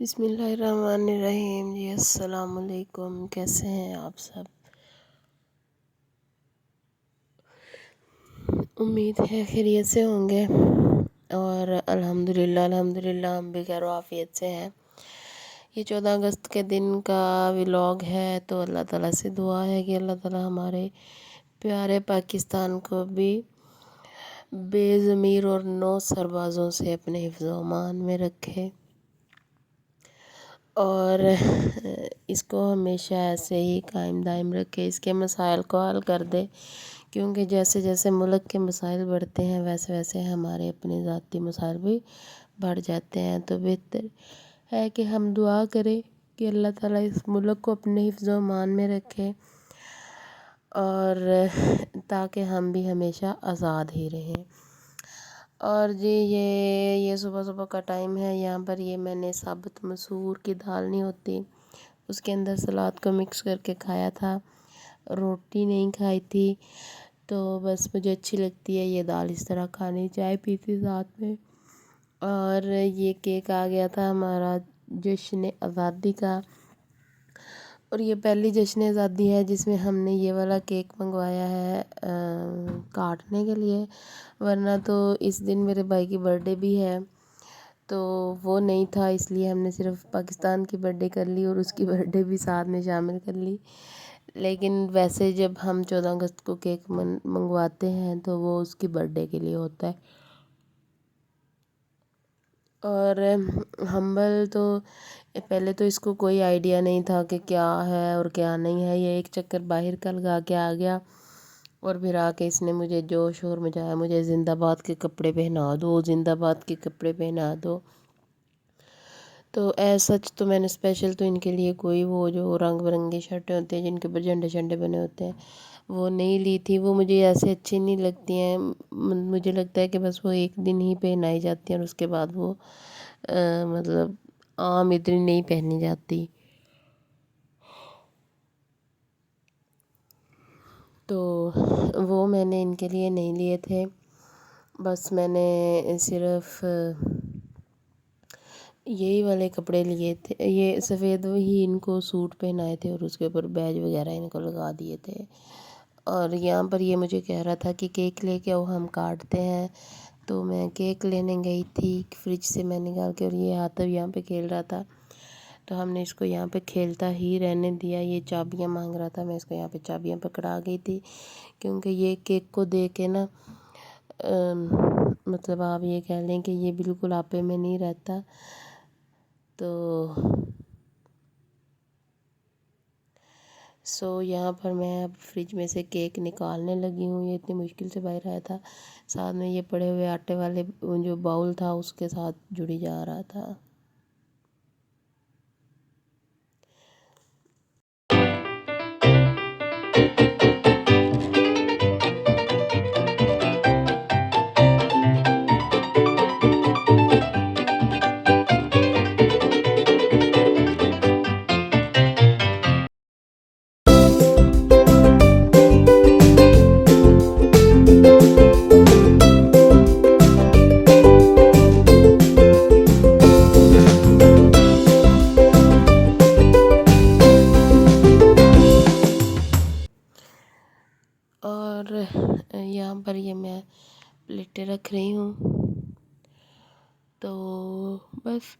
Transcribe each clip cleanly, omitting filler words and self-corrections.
بسم اللہ الرحمن الرحیم جی السلام علیکم، کیسے ہیں آپ سب؟ امید ہے خیریت سے ہوں گے اور الحمدللہ ہم بھی خیر و عافیت سے ہیں۔ یہ 14 اگست کے دن کا ولاگ ہے، تو اللہ تعالیٰ سے دعا ہے کہ اللہ تعالیٰ ہمارے پیارے پاکستان کو بھی بے ضمیر اور 9 سربازوں سے اپنے حفظ و امان میں رکھے اور اس کو ہمیشہ ایسے ہی قائم دائم رکھے، اس کے مسائل کو حل کر دے، کیونکہ جیسے جیسے ملک کے مسائل بڑھتے ہیں ویسے ویسے ہمارے اپنے ذاتی مسائل بھی بڑھ جاتے ہیں۔ تو بہتر ہے کہ ہم دعا کریں کہ اللہ تعالیٰ اس ملک کو اپنے حفظ و امان میں رکھے اور تاکہ ہم بھی ہمیشہ آزاد ہی رہیں۔ اور جی یہ صبح صبح کا ٹائم ہے، یہاں پر یہ میں نے ثابت مسور کی دال نہیں ہوتی، اس کے اندر سلاد کو مکس کر کے کھایا تھا، روٹی نہیں کھائی تھی، تو بس مجھے اچھی لگتی ہے یہ دال اس طرح کھانی، چائے پی تھی ساتھ میں۔ اور یہ کیک آ گیا تھا ہمارا جشن آزادی کا، اور یہ پہلی جشن آزادی ہے جس میں ہم نے یہ والا کیک منگوایا ہے کاٹنے کے لیے، ورنہ تو اس دن میرے بھائی کی برتھ ڈے بھی ہے، تو وہ نہیں تھا، اس لیے ہم نے صرف پاکستان کی برتھ ڈے کر لی اور اس کی برتھ ڈے بھی ساتھ میں شامل کر لی۔ لیکن ویسے جب ہم 14 اگست کو کیک منگواتے ہیں تو وہ اس کی برتھ ڈے کے لیے ہوتا ہے۔ اور ہمبل تو پہلے تو اس کو کوئی آئیڈیا نہیں تھا کہ کیا ہے اور کیا نہیں ہے، یہ ایک چکر باہر کا لگا کے آ گیا اور پھر آ کے اس نے مجھے جوش اور مچایا، مجھے زندہ آباد کے کپڑے پہنا دو، زندہ آباد کے کپڑے پہنا دو۔ تو سچ تو میں نے اسپیشل تو ان کے لیے کوئی وہ جو رنگ برنگی شرٹیں ہوتی ہیں جن کے اوپر جھنڈے شنڈے بنے ہوتے ہیں وہ نہیں لی تھی، وہ مجھے ایسے اچھی نہیں لگتی ہیں، مجھے لگتا ہے کہ بس وہ ایک دن ہی پہنائی جاتی ہیں اور اس کے بعد وہ مطلب عام اتنی نہیں پہنی جاتی۔ تو وہ میں نے ان کے لیے نہیں لیے تھے، بس میں نے صرف یہی والے کپڑے لیے تھے، یہ سفید ہی ان کو سوٹ پہنائے تھے اور اس کے اوپر بیج وغیرہ ان کو لگا دیے تھے۔ اور یہاں پر یہ مجھے کہہ رہا تھا کہ کیک لے کے آؤ ہم کاٹتے ہیں، تو میں کیک لینے گئی تھی، فریج سے میں نکال کے، اور یہ آتب یہاں پہ کھیل رہا تھا تو ہم نے اس کو یہاں پہ کھیلتا ہی رہنے دیا۔ یہ چابیاں مانگ رہا تھا، میں اس کو یہاں پہ چابیاں پکڑا گئی تھی، کیونکہ یہ کیک کو دے کے نا مطلب آپ یہ کہہ لیں کہ یہ بالکل آپے میں نہیں رہتا، تو یہاں پر میں اب فریج میں سے کیک نکالنے لگی ہوں، یہ اتنی مشکل سے باہر آیا تھا، ساتھ میں یہ پڑے ہوئے آٹے والے جو باؤل تھا اس کے ساتھ جڑی جا رہا تھا۔ اور یہاں پر یہ میں پلیٹیں رکھ رہی ہوں، تو بس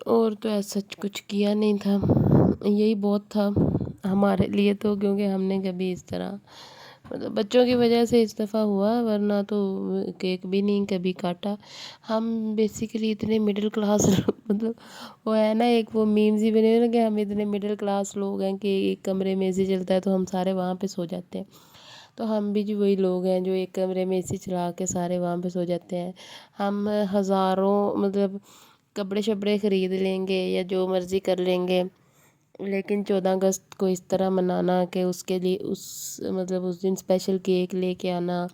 اور تو ایسا کچھ کیا نہیں تھا، یہی بہت تھا ہمارے لیے، تو کیونکہ ہم نے کبھی اس طرح مطلب بچوں کی وجہ سے اس دفعہ ہوا، ورنہ تو کیک بھی نہیں کبھی کاٹا۔ ہم بیسیکلی اتنے مڈل کلاس مطلب وہ ہے نا ایک وہ میمز ہی بنے ہوئے نا کہ ہم اتنے مڈل کلاس لوگ ہیں کہ ایک کمرے میں اے سی چلتا ہے تو ہم سارے وہاں پہ سو جاتے ہیں، تو ہم بھی جو وہی لوگ ہیں جو ایک کمرے میں اے سی چلا کے سارے وہاں پہ سو جاتے ہیں۔ ہم ہزاروں مطلب کپڑے شپڑے خرید لیں گے یا جو مرضی کر لیں گے، لیکن 14 اگست کو اس طرح منانا کہ اس کے لیے مطلب اس دن اسپیشل کیک لے کے آنا،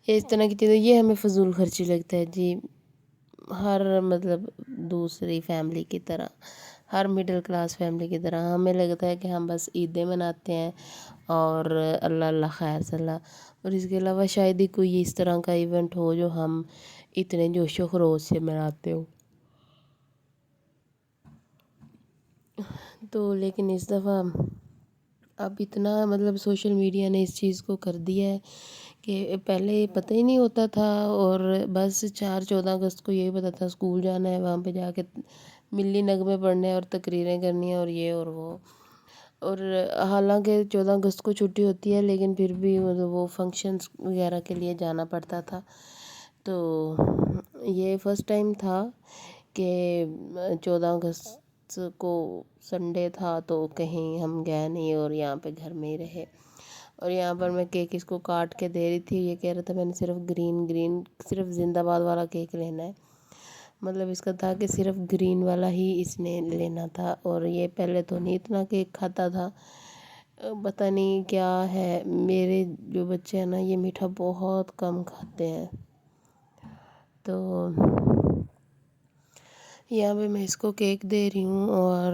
اس طرح کی چیزیں، یہ ہمیں فضول خرچی لگتا ہے جی، ہر مطلب دوسری فیملی کی طرح۔ ہر مڈل کلاس فیملی کی طرح ہمیں لگتا ہے کہ ہم بس عیدیں مناتے ہیں اور اللہ اللہ خیر صلاح، اور اس کے علاوہ شاید ہی کوئی اس طرح کا ایونٹ ہو جو ہم اتنے جوش و خروش سے مناتے ہو۔ تو لیکن اس دفعہ اب اتنا مطلب سوشل میڈیا نے اس چیز کو کر دیا ہے کہ پہلے پتہ ہی نہیں ہوتا تھا، اور بس 14 اگست کو یہی پتہ تھا اسکول جانا ہے، وہاں پہ جا کے ملی نغمے پڑھنے ہیں اور تقریریں کرنی ہیں اور یہ اور وہ، اور حالانکہ 14 اگست کو چھٹی ہوتی ہے لیکن پھر بھی مطلب وہ فنکشنز وغیرہ کے لیے جانا پڑتا تھا۔ تو یہ فرسٹ ٹائم تھا کہ 14 اگست کو سنڈے تھا تو کہیں ہم گئے نہیں اور یہاں پہ گھر میں ہی رہے، اور یہاں پر میں کیک اس کو کاٹ کے دے رہی تھی، یہ کہہ رہا تھا میں نے صرف گرین صرف زندہ باد والا کیک لینا ہے، مطلب اس کا تھا کہ صرف گرین والا ہی اس نے لینا تھا، اور یہ پہلے تو نہیں اتنا کیک کھاتا تھا، پتہ نہیں کیا ہے، میرے جو بچے ہیں نا یہ میٹھا بہت کم کھاتے ہیں۔ تو یہاں پہ میں اس کو کیک دے رہی ہوں، اور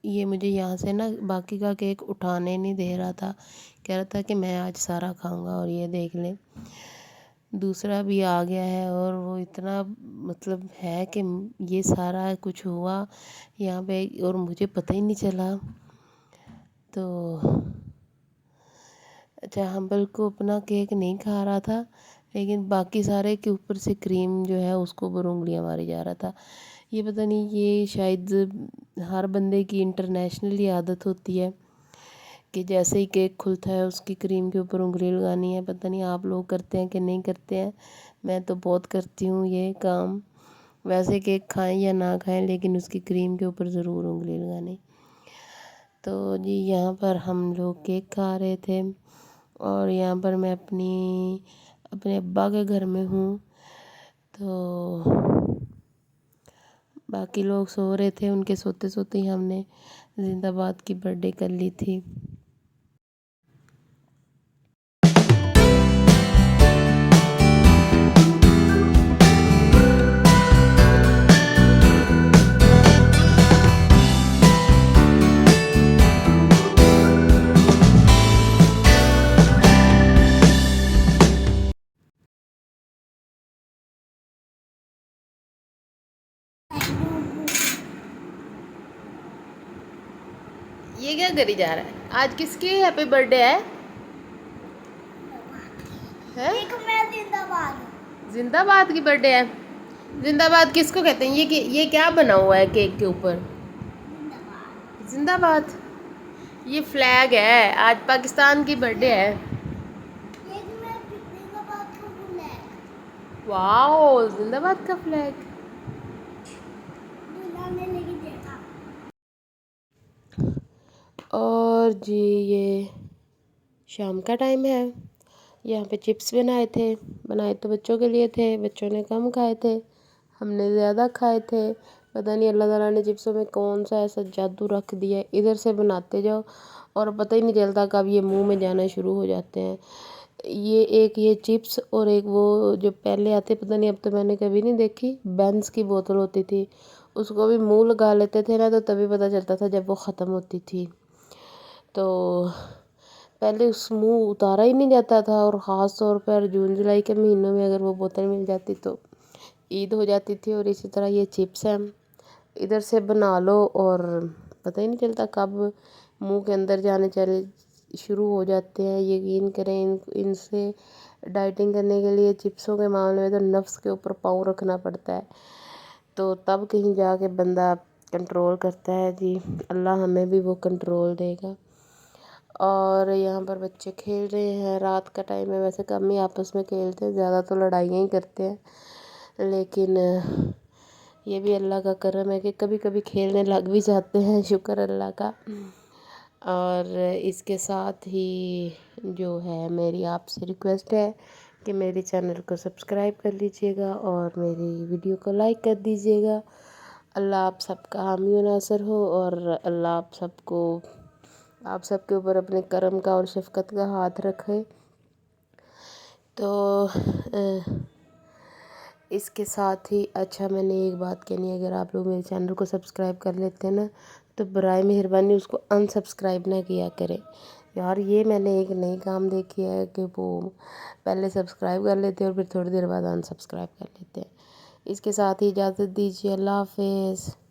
یہ مجھے یہاں سے نا باقی کا کیک اٹھانے نہیں دے رہا تھا، کہہ رہا تھا کہ میں آج سارا کھاؤں گا، اور یہ دیکھ لیں دوسرا بھی آ گیا ہے، اور وہ اتنا مطلب ہے کہ یہ سارا کچھ ہوا یہاں پہ اور مجھے پتہ ہی نہیں چلا۔ تو اچھا حنبل کو اپنا کیک نہیں کھا رہا تھا، لیکن باقی سارے کے اوپر سے کریم جو ہے اس کو برونگلیاں ماری جا رہا تھا۔ یہ پتہ نہیں یہ شاید ہر بندے کی انٹرنیشنلی عادت ہوتی ہے کہ جیسے ہی کیک کھلتا ہے اس کی کریم کے اوپر انگلی لگانی ہے، پتہ نہیں آپ لوگ کرتے ہیں کہ نہیں کرتے ہیں، میں تو بہت کرتی ہوں یہ کام، ویسے کیک کھائیں یا نہ کھائیں لیکن اس کی کریم کے اوپر ضرور انگلی لگانی۔ تو جی یہاں پر ہم لوگ کیک کھا رہے تھے، اور یہاں پر میں اپنے ابا کے گھر میں ہوں، تو باقی لوگ سو رہے تھے، ان کے سوتے سوتے ہی ہم نے زندہ باد کی برتھ ڈے کر لی تھی۔ یہ کیا کری جا رہا ہے؟ آج کس کی ہیپی برتھ ڈے ہے؟ زندہ باد کی برتھ ڈے ہے؟ زندہ باد کس کو کہتے ہیں؟ یہ کیا بنا ہوا ہے کیک کے اوپر؟ زندہ باد، یہ فلیگ ہے، آج پاکستان کی برتھ ڈے ہے۔ واو، زندہ باد کا فلیگ۔ اور جی یہ شام کا ٹائم ہے، یہاں پہ چپس بنائے تو بچوں کے لیے تھے، بچوں نے کم کھائے تھے، ہم نے زیادہ کھائے تھے، پتہ نہیں اللہ تعالیٰ نے چپسوں میں کون سا ایسا جادو رکھ دیا ہے، ادھر سے بناتے جاؤ اور پتہ ہی نہیں چلتا کب یہ منہ میں جانا شروع ہو جاتے ہیں۔ یہ چپس اور ایک وہ جو پہلے آتے، پتہ نہیں اب تو میں نے کبھی نہیں دیکھی، بینز کی بوتل ہوتی تھی، اس کو بھی منہ لگا لیتے تھے نا تو تبھی پتہ چلتا تھا جب وہ ختم ہوتی تھی۔ تو پہلے اس منہ اتارا ہی نہیں جاتا تھا، اور خاص طور پر جون جولائی کے مہینوں میں اگر وہ بوتل مل جاتی تو عید ہو جاتی تھی۔ اور اسی طرح یہ چپس ہیں، ادھر سے بنا لو اور پتہ ہی نہیں چلتا کب منہ کے اندر جانے شروع ہو جاتے ہیں۔ یقین کریں ان سے ڈائٹنگ کرنے کے لیے چپسوں کے معاملے میں تو نفس کے اوپر پاؤں رکھنا پڑتا ہے، تو تب کہیں جا کے بندہ کنٹرول کرتا ہے۔ جی اللہ ہمیں بھی وہ کنٹرول دے گا۔ اور یہاں پر بچے کھیل رہے ہیں، رات کا ٹائم ہے، ویسے کم ہی آپس میں کھیلتے ہیں، زیادہ تو لڑائیاں ہی کرتے ہیں، لیکن یہ بھی اللہ کا کرم ہے کہ کبھی کبھی کھیلنے لگ بھی جاتے ہیں، شکر اللہ کا۔ اور اس کے ساتھ ہی جو ہے میری آپ سے ریکویسٹ ہے کہ میری چینل کو سبسکرائب کر لیجئے گا اور میری ویڈیو کو لائک کر دیجئے گا۔ اللہ آپ سب کا حامی و ناصر ہو، اور اللہ آپ سب کے اوپر اپنے کرم کا اور شفقت کا ہاتھ رکھے۔ تو اس کے ساتھ ہی اچھا میں نے ایک بات کہنی ہے، اگر آپ لوگ میرے چینل کو سبسکرائب کر لیتے ہیں نا تو برائے مہربانی اس کو انسبسکرائب نہ کیا کریں یار۔ یہ میں نے ایک نئی کام دیکھی ہے کہ وہ پہلے سبسکرائب کر لیتے ہیں اور پھر تھوڑی دیر بعد انسبسکرائب کر لیتے ہیں۔ اس کے ساتھ ہی اجازت دیجیے، اللہ حافظ۔